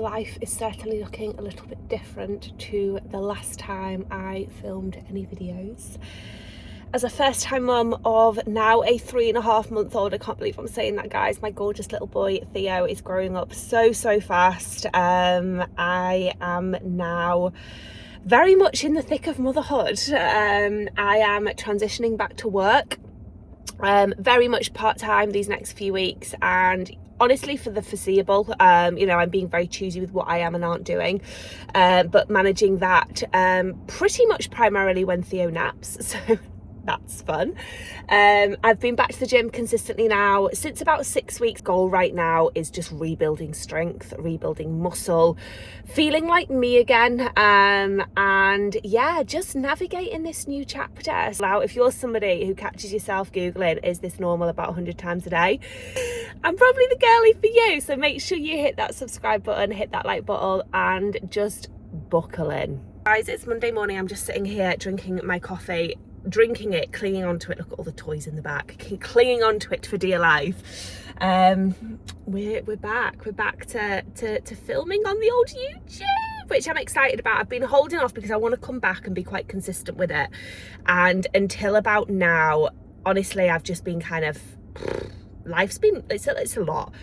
life is certainly looking a little bit different to the last time I filmed any videos. As a first-time mum of now a 3.5-month-old, I can't believe I'm saying that, guys, my gorgeous little boy Theo is growing up so fast. I am now very much in the thick of motherhood. I am transitioning back to work, very much part-time these next few weeks, and honestly for the foreseeable. You know, I'm being very choosy with what I am and aren't doing, but managing that pretty much primarily when Theo naps, so that's fun. I've been back to the gym consistently now since about 6 weeks. Goal right now is just rebuilding strength, rebuilding muscle, feeling like me again, and yeah, just navigating this new chapter. Now, if you're somebody who catches yourself googling, is this normal, about 100 times a day, I'm probably the girly for you. So make sure you hit that subscribe button, hit that like button, and just buckle in. Guys, it's Monday morning. I'm just sitting here drinking my coffee, drinking it, clinging onto it. Look at all the toys in the back, clinging onto it for dear life. We're back to filming on the old YouTube, which I'm excited about. I've been holding off because I want to come back and be quite consistent with it, and until about now, honestly, I've just been kind of, life's been, it's a lot.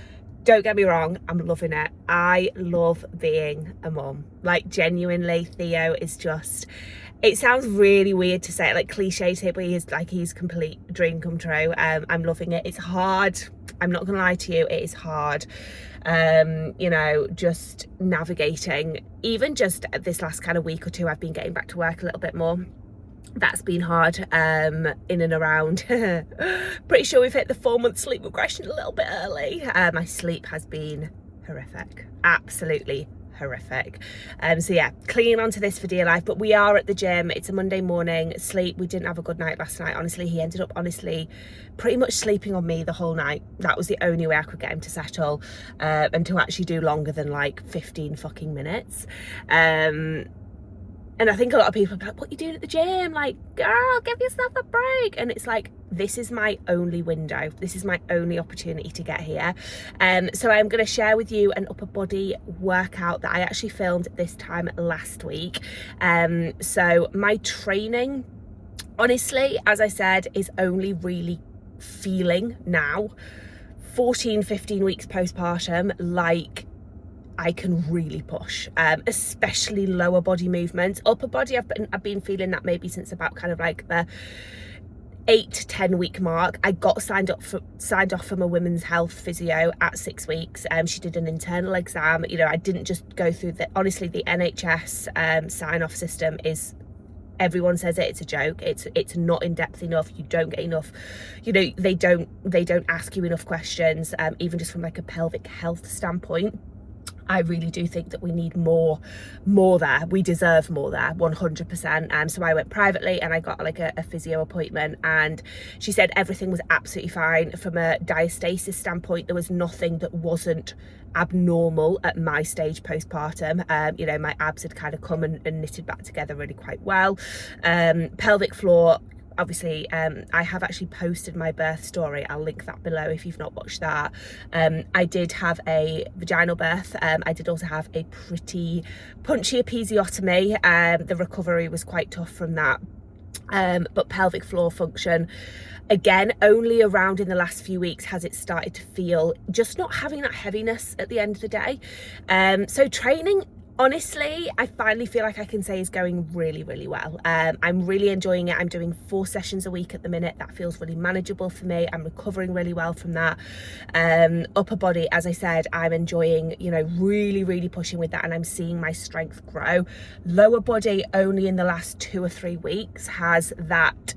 Don't get me wrong, I'm loving it. I love being a mum. Like, genuinely, Theo is just, it sounds really weird to say it, like cliche to it, but he's complete dream come true. I'm loving it. It's hard. I'm not gonna lie to you, it is hard. You know, just navigating, even just this last kind of week or two, I've been getting back to work a little bit more. That's been hard, in and around. Pretty sure we've hit the 4-month sleep regression a little bit early. My sleep has been horrific, absolutely horrific. So yeah, clinging onto this for dear life, but we are at the gym. It's a Monday morning. Sleep, we didn't have a good night last night. Honestly, he ended up pretty much sleeping on me the whole night. That was the only way I could get him to settle, and to actually do longer than like 15 fucking minutes. And I think a lot of people are like, what are you doing at the gym? Like, girl, give yourself a break. And it's like, this is my only window. This is my only opportunity to get here. So I'm going to share with you an upper body workout that I actually filmed this time last week. So my training, honestly, as I said, is only really feeling now, 14, 15 weeks postpartum, like I can really push, especially lower body movements. Upper body, I've been feeling that maybe since about kind of like the 8 to 10 week mark. I got signed off from a women's health physio at 6 weeks. She did an internal exam. You know, I didn't just go through honestly, the NHS sign off system is, everyone says it's a joke. It's not in depth enough. You don't get enough, you know, they don't ask you enough questions, even just from like a pelvic health standpoint. I really do think that we need more there. We deserve more there, 100%. So I went privately and I got like a physio appointment, and she said everything was absolutely fine. From a diastasis standpoint, there was nothing that wasn't abnormal at my stage postpartum. You know, my abs had kind of come and knitted back together really quite well. Pelvic floor, obviously, I have actually posted my birth story. I'll link that below if you've not watched that. I did have a vaginal birth. I did also have a pretty punchy episiotomy. The recovery was quite tough from that. But pelvic floor function, again, only around in the last few weeks has it started to feel just not having that heaviness at the end of the day. So training, honestly, I finally feel like I can say is going really, really well. I'm really enjoying it. I'm doing 4 sessions a week at the minute. That feels really manageable for me. I'm recovering really well from that. Upper body, as I said, I'm enjoying, you know, really, really pushing with that, and I'm seeing my strength grow. Lower body, only in the last 2 or 3 weeks has that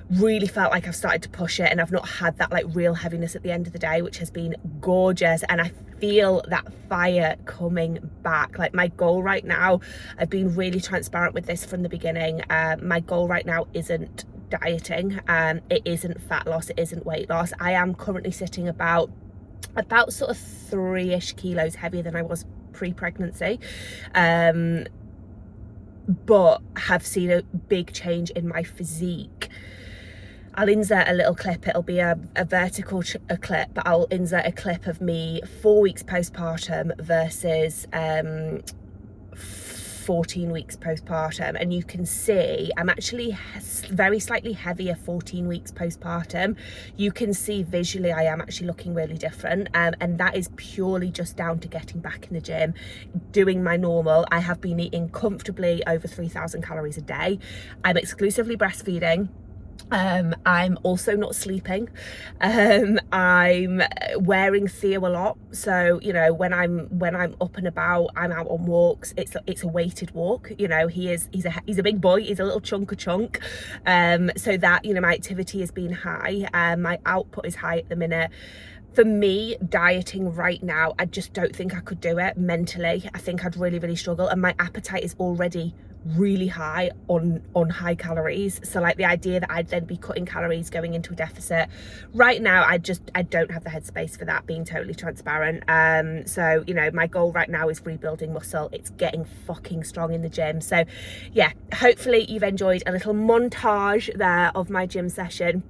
really felt like I've started to push it, and I've not had that like real heaviness at the end of the day, which has been gorgeous. And I feel that fire coming back. Like, my goal right now, I've been really transparent with this from the beginning, my goal right now isn't dieting, it isn't fat loss, it isn't weight loss. I am currently sitting about sort of 3-ish kilos heavier than I was pre-pregnancy, but have seen a big change in my physique. I'll insert a little clip. It'll be a vertical clip, but I'll insert a clip of me 4 weeks postpartum versus 14 weeks postpartum, and you can see I'm actually very slightly heavier 14 weeks postpartum. You can see visually I am actually looking really different, and that is purely just down to getting back in the gym, doing my normal. I have been eating comfortably over 3,000 calories a day. I'm exclusively breastfeeding. I'm also not sleeping. I'm wearing Theo a lot, so you know, when I'm up and about, I'm out on walks. It's a weighted walk. You know, he's a big boy. He's a little chunk, so that, you know, my activity has been high. My output is high at the minute. For me, dieting right now, I just don't think I could do it mentally. I think I'd really struggle, and my appetite is already really high on high calories. So like the idea that I'd then be cutting calories, going into a deficit, right now I don't have the headspace for that, being totally transparent. So you know, my goal right now is rebuilding muscle. It's getting fucking strong in the gym. So yeah, hopefully you've enjoyed a little montage there of my gym session.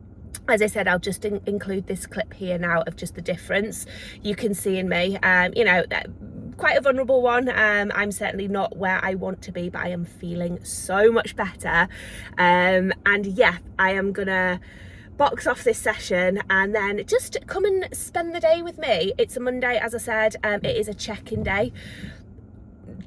As I said, I'll just include this clip here now of just the difference you can see in me. You know, quite a vulnerable one. I'm certainly not where I want to be, but I am feeling so much better. And yeah, I am gonna box off this session and then just come and spend the day with me. It's a Monday, as I said. It is a check-in day.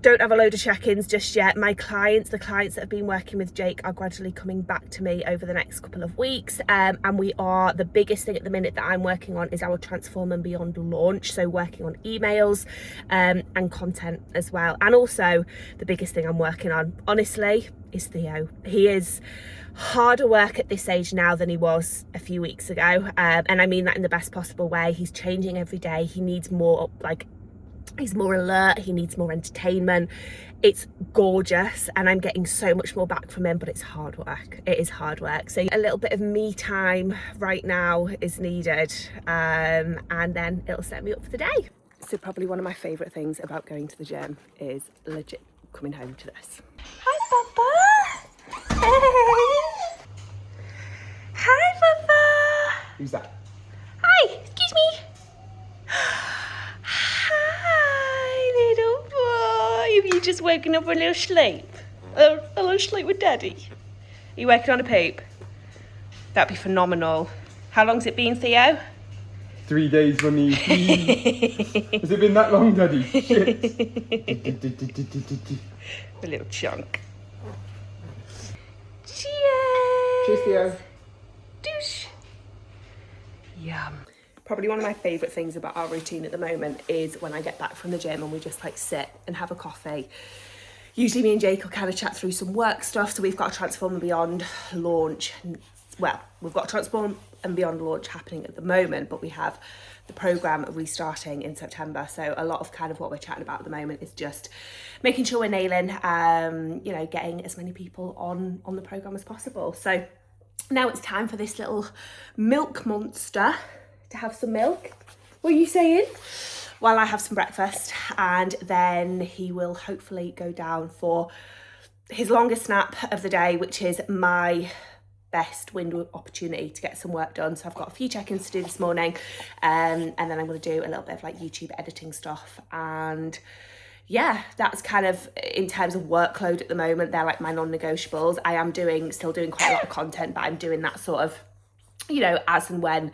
Don't have a load of check-ins just yet. My clients, the clients that have been working with Jake, are gradually coming back to me over the next couple of weeks, and the biggest thing at the minute that I'm working on is our Transform and Beyond launch, so working on emails and content as well. And also the biggest thing I'm working on, honestly, is Theo. He is harder work at this age now than he was a few weeks ago, and I mean that in the best possible way. He's changing every day. He needs more, like, he's more alert, he needs more entertainment. It's gorgeous, and I'm getting so much more back from him, but it's hard work. It is hard work. So a little bit of me time right now is needed, and then it'll set me up for the day. So probably one of my favourite things about going to the gym is legit coming home to this. Hi, Papa. Hey. Hi, Papa. Who's that? Hi, excuse me. Hi, little boy. Have you just woken up for a little sleep? A little sleep with Daddy? Are you working on a poop? That'd be phenomenal. How long's it been, Theo? 3 days, Mummy. Has it been that long, Daddy? Shit. A little chunk. Cheers. Cheers, Theo. Douche. Yum. Probably one of my favourite things about our routine at the moment is when I get back from the gym and we just like sit and have a coffee. Usually me and Jake will kind of chat through some work stuff. So we've got a Transform and Beyond launch. Well, we've got a Transform and Beyond launch happening at the moment, but we have the programme restarting in September. So a lot of kind of what we're chatting about at the moment is just making sure we're nailing, you know, getting as many people on the programme as possible. So now it's time for this little milk monster to have some milk. What are you saying? While I have some breakfast, and then he will hopefully go down for his longest nap of the day, which is my best window opportunity to get some work done. So I've got a few check-ins to do this morning, and then I'm going to do a little bit of like YouTube editing stuff. And yeah, that's kind of, in terms of workload at the moment, they're like my non-negotiables. I am still doing quite a lot of content, but I'm doing that sort of, you know, as and when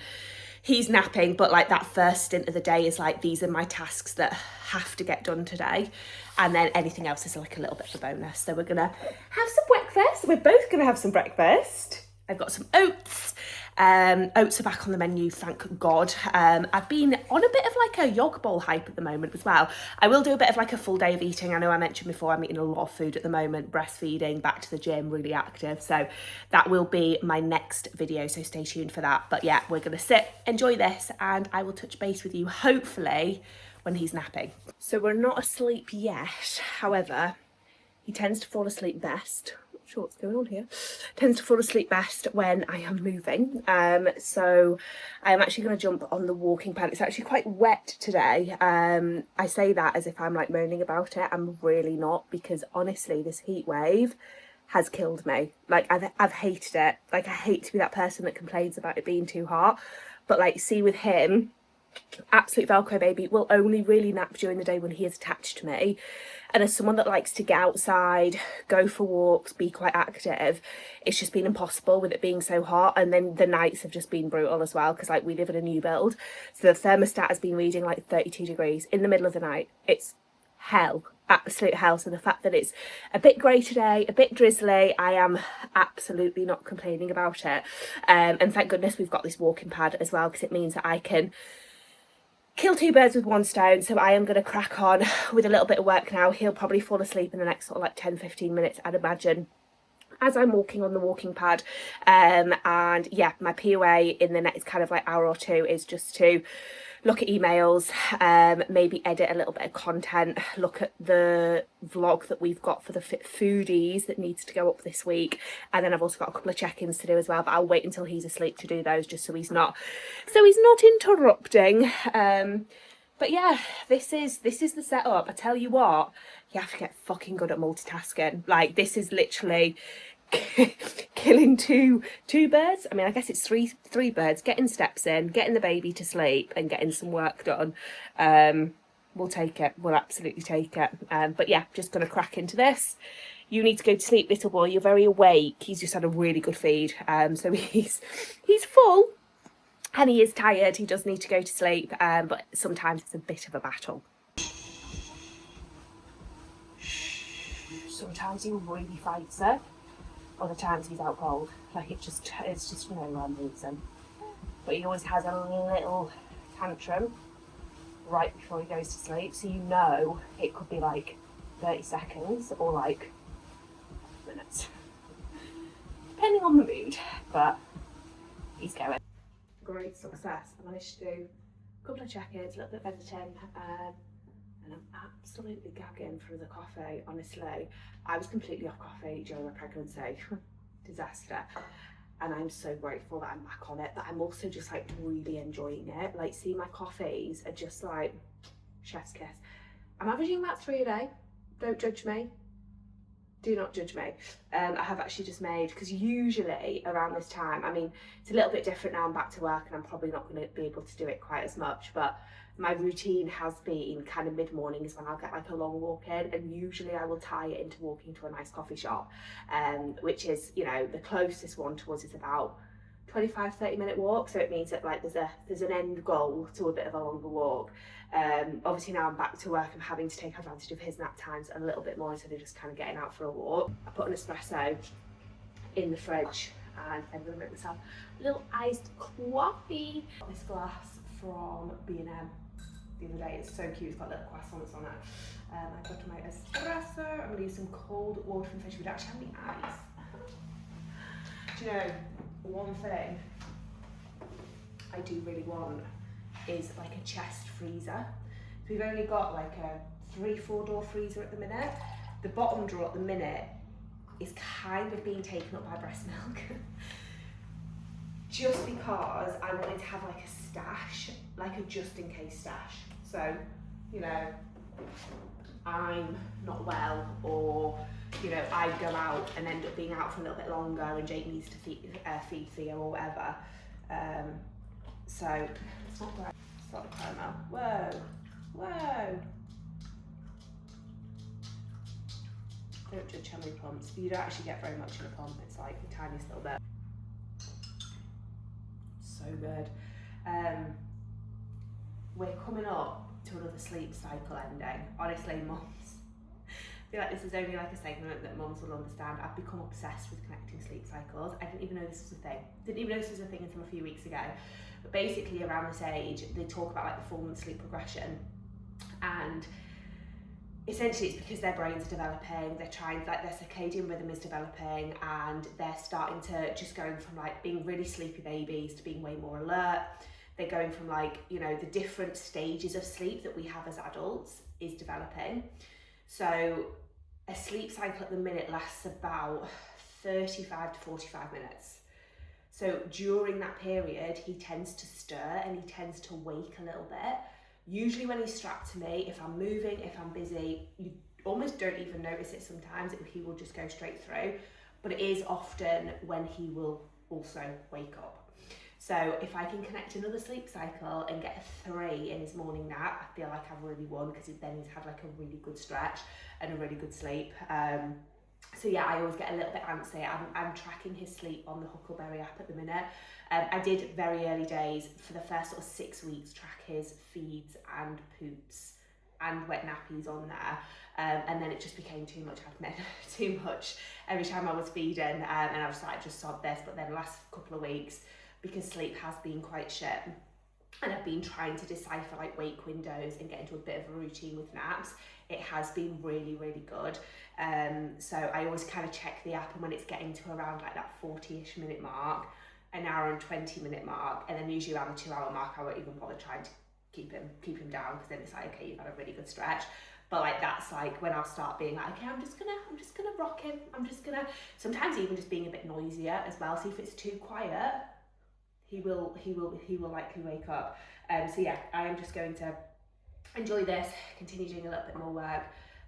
he's napping. But like that first stint of the day is like, these are my tasks that have to get done today, and then anything else is like a little bit of a bonus. So we're gonna have some breakfast. We're both gonna have some breakfast. I've got some oats. Oats are back on the menu, thank God. I've been on a bit of like a yog bowl hype at the moment as well. I will do a bit of like a full day of eating. I know I mentioned before I'm eating a lot of food at the moment, breastfeeding, back to the gym, really active. So that will be my next video, so stay tuned for that. But yeah, we're gonna sit, enjoy this, and I will touch base with you hopefully when he's napping. So we're not asleep yet. However, he tends to fall asleep best. Not sure what's going on here. Tends to fall asleep best when I am moving. So I am actually going to jump on the walking pad. It's actually quite wet today. I say that as if I'm like moaning about it. I'm really not, because honestly, this heat wave has killed me. Like I've hated it. Like I hate to be that person that complains about it being too hot, but like see with him, absolute Velcro baby, will only really nap during the day when he is attached to me. And as someone that likes to get outside, go for walks, be quite active, it's just been impossible with it being so hot. And then the nights have just been brutal as well, because like we live in a new build, so the thermostat has been reading like 32 degrees in the middle of the night. It's hell, absolute hell. So the fact that it's a bit grey today, a bit drizzly, I am absolutely not complaining about it. And thank goodness we've got this walking pad as well, because it means that I can kill two birds with one stone. So I am going to crack on with a little bit of work now. He'll probably fall asleep in the next sort of like 10-15 minutes, I'd imagine, as I'm walking on the walking pad. And yeah, my POA in the next kind of like hour or two is just to look at emails, maybe edit a little bit of content, look at the vlog that we've got for the Fit Foodies that needs to go up this week, and then I've also got a couple of check-ins to do as well, but I'll wait until he's asleep to do those, just so he's not interrupting. But yeah, this is the setup. I tell you what, you have to get fucking good at multitasking. Like, this is literally killing two birds. I mean, I guess it's three birds, getting steps in, getting the baby to sleep, and getting some work done. We'll take it. We'll absolutely take it. But yeah, just gonna crack into this. You need to go to sleep, little boy. You're very awake. He's just had a really good feed. So he's full and he is tired. He does need to go to sleep. But sometimes it's a bit of a battle. Sometimes he really fights it. Other times he's out cold. Like it's just for no rhyme reason. But he always has a little tantrum right before he goes to sleep, so you know it could be like 30 seconds or like minutes, depending on the mood, but he's going. Great success. I managed to do a couple of check-ins, a little bit of editing, and I'm absolutely gagging through the coffee. Honestly, I was completely off coffee during my pregnancy. Disaster. And I'm so grateful that I'm back on it, but I'm also just like really enjoying it. Like, see, my coffees are just like chef's kiss. I'm averaging about 3 a day. Don't judge me. Do not judge me. I have actually just made, because usually around this time, I mean, it's a little bit different now. I'm back to work and I'm probably not going to be able to do it quite as much, but my routine has been kind of mid-morning is when I'll get like a long walk in, and usually I will tie it into walking to a nice coffee shop, which is, you know, the closest one to us is about 25-30 minute walk, so it means that like there's an end goal to a bit of a longer walk. Obviously now I'm back to work, I'm having to take advantage of his nap times a little bit more instead of just kind of getting out for a walk. I put an espresso in the fridge and I'm going to make myself a little iced coffee. This glass from B&M the other day, it's so cute, it's got little croissants on it. I've got my espresso, I'm going to use some cold water from the fridge. We don't actually have any ice. Do you know, one thing I do really want is like a chest freezer. We've only got like a 3-4 door freezer at the minute. The bottom drawer at the minute is kind of being taken up by breast milk. Just because I wanted to have like a stash, like a just in case stash. So, you know, I'm not well, or, you know, I go out and end up being out for a little bit longer and Jake needs to feed Theo or whatever. So it's not great. Start the timer. Whoa, whoa. Don't judge how many pumps. You don't actually get very much in a pump. It's like the tiniest little bit. So good. We're coming up to another sleep cycle ending. Honestly, mums, I feel like this is only like a segment that mums will understand. I've become obsessed with connecting sleep cycles. I didn't even know this was a thing. Didn't even know this was a thing until a few weeks ago. But basically around this age, they talk about like the 4-month sleep progression, and essentially it's because their brains are developing, they're trying, like their circadian rhythm is developing, and they're starting to just going from like being really sleepy babies to being way more alert. They're going from like, you know, the different stages of sleep that we have as adults is developing. So a sleep cycle at the minute lasts about 35 to 45 minutes. So during that period, he tends to stir and he tends to wake a little bit. Usually when he's strapped to me, if I'm moving, if I'm busy, you almost don't even notice it sometimes. He will just go straight through. but it is often when he will also wake up. So if I can connect another sleep cycle and get a 3 in his morning nap, I feel like I've really won, because then he's had like a really good stretch and a really good sleep. So yeah, I always get a little bit antsy. I'm tracking his sleep on the Huckleberry app at the minute. I did very early days for the first sort of 6 weeks track his feeds and poops and wet nappies on there, and then it just became too much admin, too much every time I was feeding, and I was like, just sod this. But then the last couple of weeks, because sleep has been quite shit, and I've been trying to decipher like wake windows and get into a bit of a routine with naps, it has been really, really good. So I always kind of check the app, and when it's getting to around like that 40-ish minute mark, an hour and 20-minute mark, and then usually around the 2-hour mark, I won't even bother trying to keep him down, because then it's like, okay, you've had a really good stretch. But like, that's like when I'll start being like, okay, I'm just gonna rock him. I'm just gonna, sometimes even just being a bit noisier as well. So if it's too quiet, he will likely wake up. So yeah, I am just going to enjoy this, continue doing a little bit more work,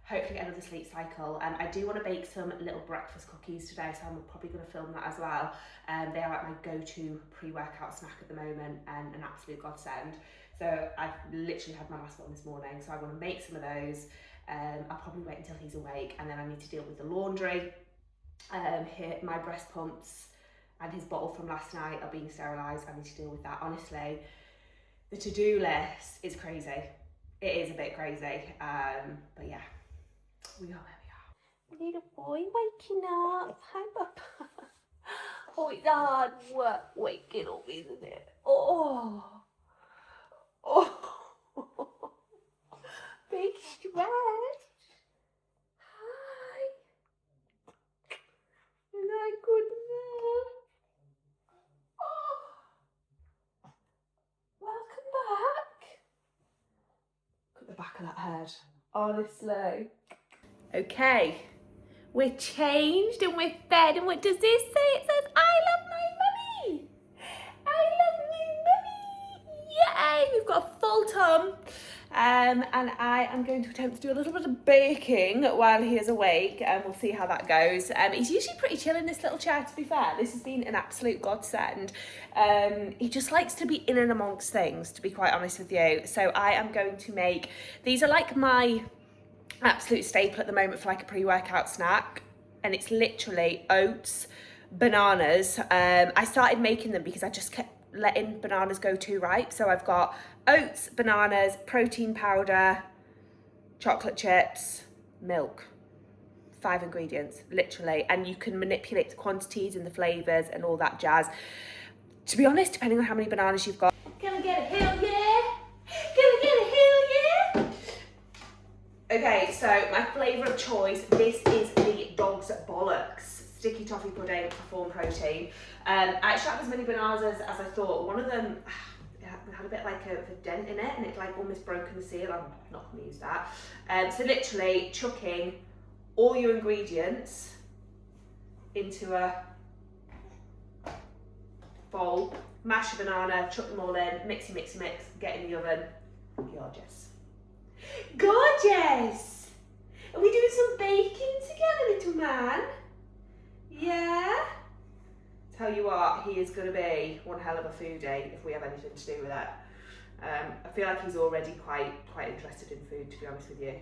hopefully get another sleep cycle. I do want to bake some little breakfast cookies today, so I'm probably going to film that as well. They are like my go-to pre-workout snack at the moment, and an absolute godsend. So I've literally had my last one this morning, so I want to make some of those. I'll probably wait until he's awake, and then I need to deal with the laundry. My breast pumps and his bottle from last night are being sterilised. I need to deal with that. Honestly, the to-do list is crazy. It is a bit crazy, but yeah, we are where we are. Little boy waking up. Hi, Papa. Oh, it's hard work waking up, isn't it? Oh. Big stretch. Hi. Isn't that good enough? Oh. Welcome back. Look at the back of that head. Honestly. Okay. We're changed and we're fed, and what does this say? It says, I love my mummy. I love my mummy. Yay! We've got a full tum. And I am going to attempt to do a little bit of baking while he is awake, and we'll see how that goes. He's usually pretty chill in this little chair, to be fair. This has been an absolute godsend. He just likes to be in and amongst things, to be quite honest with you. So I am going to make, these are like my absolute staple at the moment for like a pre-workout snack, and it's literally oats, bananas. I started making them because I just kept letting bananas go too ripe. So I've got oats, bananas, protein powder, chocolate chips, milk. 5 ingredients, literally, and you can manipulate the quantities and the flavors and all that jazz. To be honest, depending on how many bananas you've got. Can I get a hell yeah? Can I get a hell yeah? Okay, so my flavour of choice, this is the Dog's Bollocks Sticky Toffee Pudding Form Protein. I actually had as many bananas as I thought. One of them had a bit like a dent in it, and it like almost broken the seal. I'm not going to use that. So literally chucking all your ingredients into a bowl, mash a banana, chuck them all in, mix, get in the oven. Gorgeous. Gorgeous! Are we doing some baking together, little man? Yeah? Tell you what, he is going to be one hell of a foodie if we have anything to do with it. I feel like he's already quite interested in food, to be honest with you.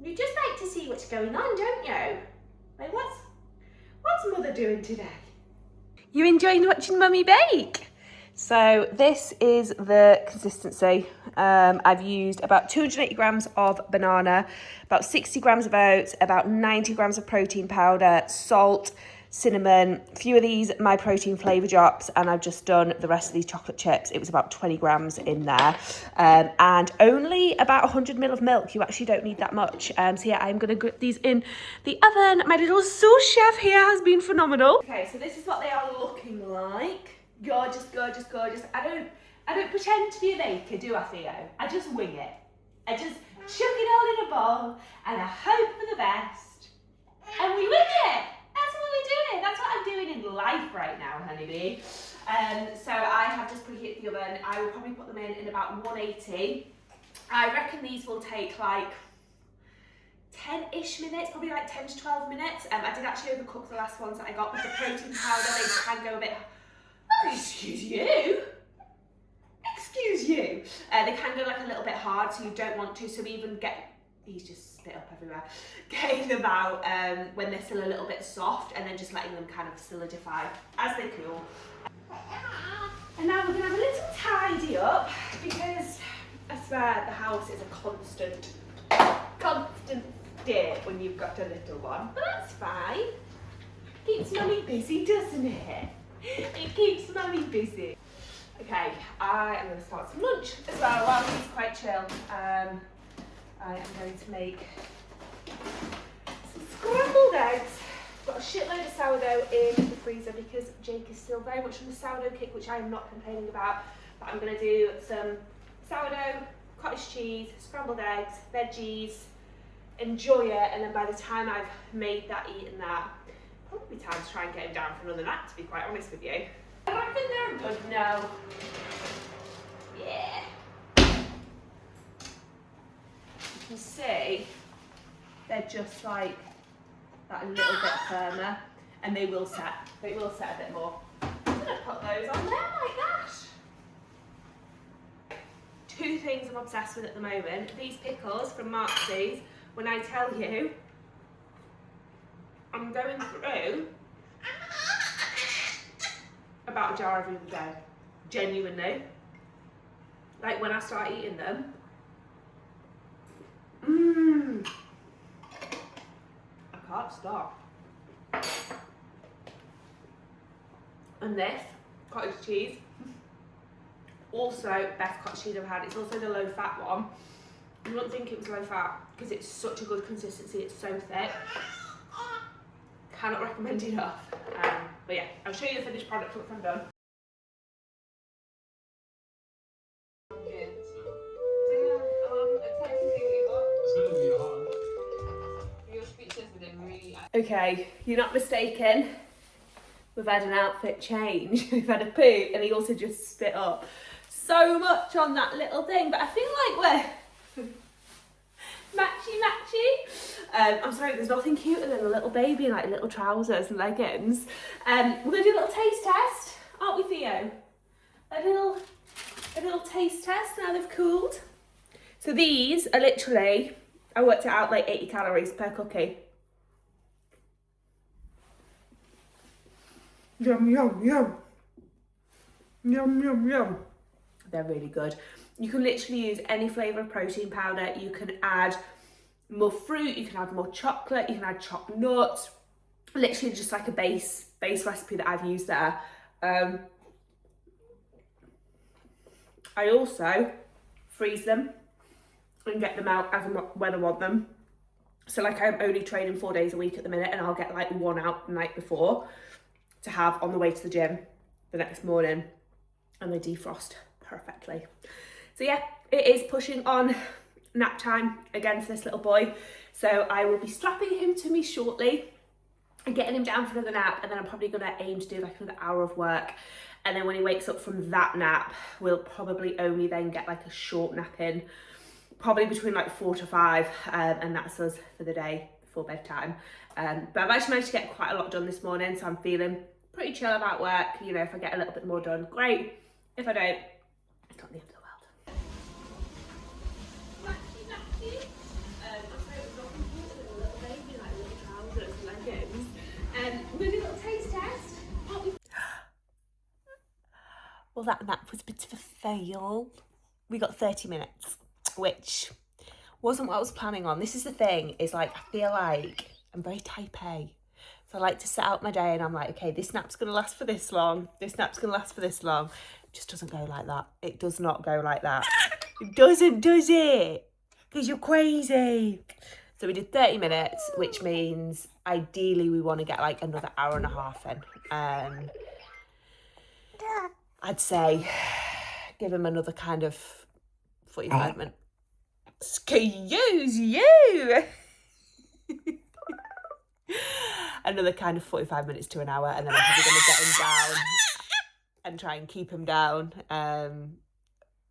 You just like to see what's going on, don't you? Like, what's Mother doing today? You enjoying watching Mummy bake? So this is the consistency. I've used about 280 grams of banana, about 60 grams of oats, about 90 grams of protein powder, salt, cinnamon, a few of these my protein flavour drops, and I've just done the rest of these chocolate chips. It was about 20 grams in there, and only about 100 ml of milk. You actually don't need that much. So yeah, I'm going to grip these in the oven. My little sous chef here has been phenomenal. Okay, so this is what they are looking like. Gorgeous, gorgeous, gorgeous. I don't pretend to be a baker, do I, Theo? I just wing it. I just chuck it all in a bowl, and I hope for the best, and we wing it. That's what we're doing. That's what I'm doing in life right now, honeybee. So I have just preheated the oven. I will probably put them in about 180. I reckon these will take like 10-ish minutes, probably like 10 to 12 minutes. I did actually overcook the last ones that I got with the protein powder. They can go a bit, oh, excuse you. They can go like a little bit hard, so you don't want to. So even he's just spit up everywhere. Getting them out when they're still a little bit soft, and then just letting them kind of solidify as they cool. And now we're gonna have a little tidy up, because I swear the house is a constant state when you've got a little one. But that's fine. Keeps mummy busy, doesn't it? It keeps mummy busy. Okay, I am going to start some lunch as well while he's quite chill. I am going to make some scrambled eggs. Got a shitload of sourdough in the freezer because Jake is still very much on the sourdough kick, which I am not complaining about. But I'm going to do some sourdough, cottage cheese, scrambled eggs, veggies, enjoy it, and then by the time I've made that, eaten that, probably time to try and get him down for another nap, to be quite honest with you. I reckon they're good now. Yeah. You can see they're just like that a little bit firmer, and they will set. They will set a bit more. I'm gonna put those on there like that. Two things I'm obsessed with at the moment. These pickles from Marks's. When I tell you, I'm going through about a jar every other day, genuinely. Like when I start eating them, I can't stop. And this cottage cheese, also best cottage cheese I've had. It's also the low fat one. You wouldn't think it was low fat because it's such a good consistency. It's so thick. Cannot recommend enough. But yeah, I'll show you the finished product once I'm done. Okay, you're not mistaken. We've had an outfit change. We've had a poo, and he also just spit up so much on that little thing. But I feel like we're matchy. I'm sorry, there's nothing cuter than a little baby in like little trousers and leggings. We're gonna do a little taste test, aren't we, Theo? A little taste test now they've cooled. So these are literally, I worked it out, like 80 calories per cookie. Yum, yum, yum. Yum, yum, yum. They're really good. You can literally use any flavour of protein powder. You can add more fruit, you can add more chocolate, you can add chopped nuts. Literally just like a base recipe that I've used there. I also freeze them and get them out as and when I want them. So like I'm only training 4 days a week at the minute, and I'll get like one out the night before to have on the way to the gym the next morning, and they defrost perfectly. So yeah, it is pushing on nap time again for this little boy. So I will be strapping him to me shortly and getting him down for another nap, and then I'm probably gonna aim to do like another hour of work. And then when he wakes up from that nap, we'll probably only then get like a short nap in, probably between like 4 to 5, and that's us for the day before bedtime. But I've actually managed to get quite a lot done this morning, so I'm feeling pretty chill about work. You know, if I get a little bit more done, great. If I don't, it's not the end of the world. We're going to do a little taste test. Well, that nap was a bit of a fail. We got 30 minutes, which wasn't what I was planning on. This is the thing, is like, I feel like I'm very type A. So I like to set out my day and I'm like, okay, this nap's going to last for this long. This nap's going to last for this long. It just doesn't go like that. It does not go like that. It doesn't, does it? Because you're crazy. So we did 30 minutes, which means ideally we want to get like another hour and a half in. I'd say give him another kind of 45 minutes. Excuse you! Another kind of 45 minutes to an hour, and then I'm probably going to get him down and try and keep him down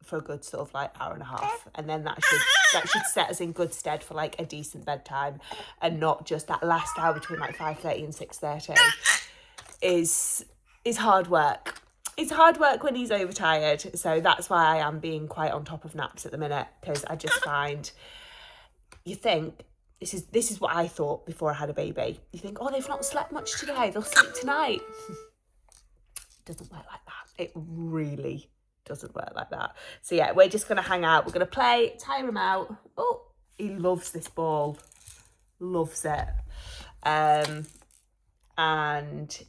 for a good sort of like hour and a half, and then that should set us in good stead for like a decent bedtime, and not just that last hour between like 5:30 and 6:30 is hard work. It's hard work when he's overtired, so that's why I am being quite on top of naps at the minute, because I just find, you think, this is what I thought before I had a baby. You think, oh, they've not slept much today, they'll sleep tonight. It doesn't work like that. It really doesn't work like that. So yeah, we're just going to hang out. We're going to play, tire him out. Oh, he loves this ball. Loves it. And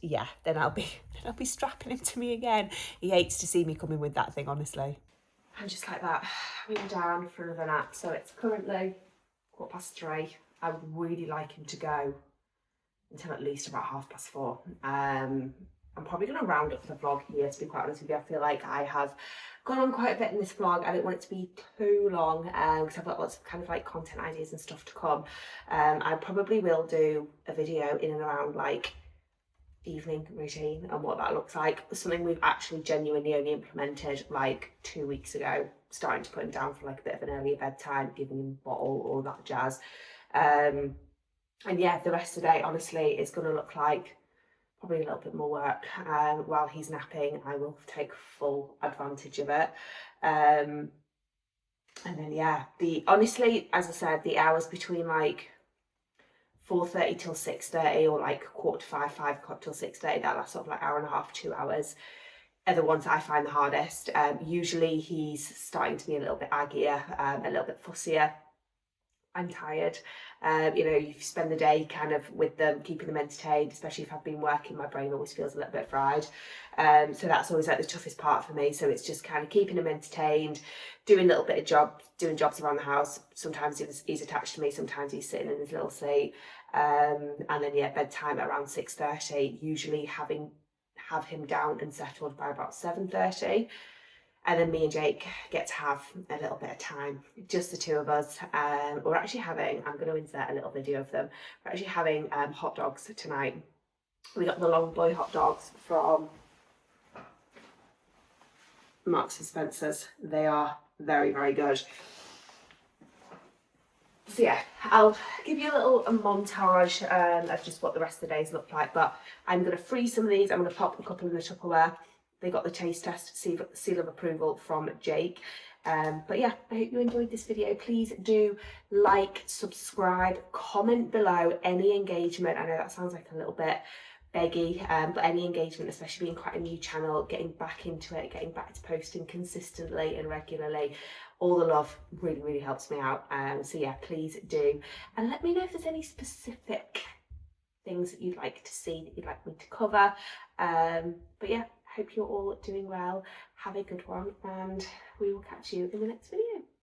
yeah, then I'll be strapping him to me again. He hates to see me coming with that thing, honestly. And just like that, we're down for another nap. So it's currently 3:15. I would really like him to go until at least about 4:30. I'm probably going to round up the vlog here, to be quite honest with you. I feel like I have gone on quite a bit in this vlog. I don't want it to be too long, because I've got lots of kind of like content ideas and stuff to come. I probably will do a video in and around like evening routine and what that looks like. Something we've actually genuinely only implemented like 2 weeks ago, starting to put him down for like a bit of an earlier bedtime, giving him a bottle, all that jazz. And yeah, the rest of the day, honestly, is going to look like probably a little bit more work. While he's napping, I will take full advantage of it. And then yeah, honestly, as I said, the hours between like 4:30 till 6:30, or like 4:45, 5 o'clock till 6:30, that last sort of like hour and a half, 2 hours, are the ones that I find the hardest. Usually he's starting to be a little bit aggier, a little bit fussier. I'm tired. You know, you spend the day kind of with them, keeping them entertained, especially if I've been working, my brain always feels a little bit fried. So that's always like the toughest part for me. So it's just kind of keeping him entertained, doing a little bit of doing jobs around the house. Sometimes he's attached to me, sometimes he's sitting in his little seat. And then yeah, bedtime at around 6:30, usually have him down and settled by about 7:30. And then me and Jake get to have a little bit of time, just the two of us. We're actually having, I'm going to insert a little video of them, we're actually having hot dogs tonight. We got the long boy hot dogs from Marks and Spencer's. They are very, very good. So yeah, I'll give you a little montage of just what the rest of the days look like, but I'm going to freeze some of these. I'm going to pop a couple in the Tupperware. They got the taste test seal of approval from Jake. But yeah, I hope you enjoyed this video. Please do like, subscribe, comment below any engagement. I know that sounds like a little bit beggy, but any engagement, especially being quite a new channel, getting back into it, getting back to posting consistently and regularly, all the love really, really helps me out. So yeah, please do. And let me know if there's any specific things that you'd like to see, that you'd like me to cover. But yeah, hope you're all doing well. Have a good one, and we will catch you in the next video.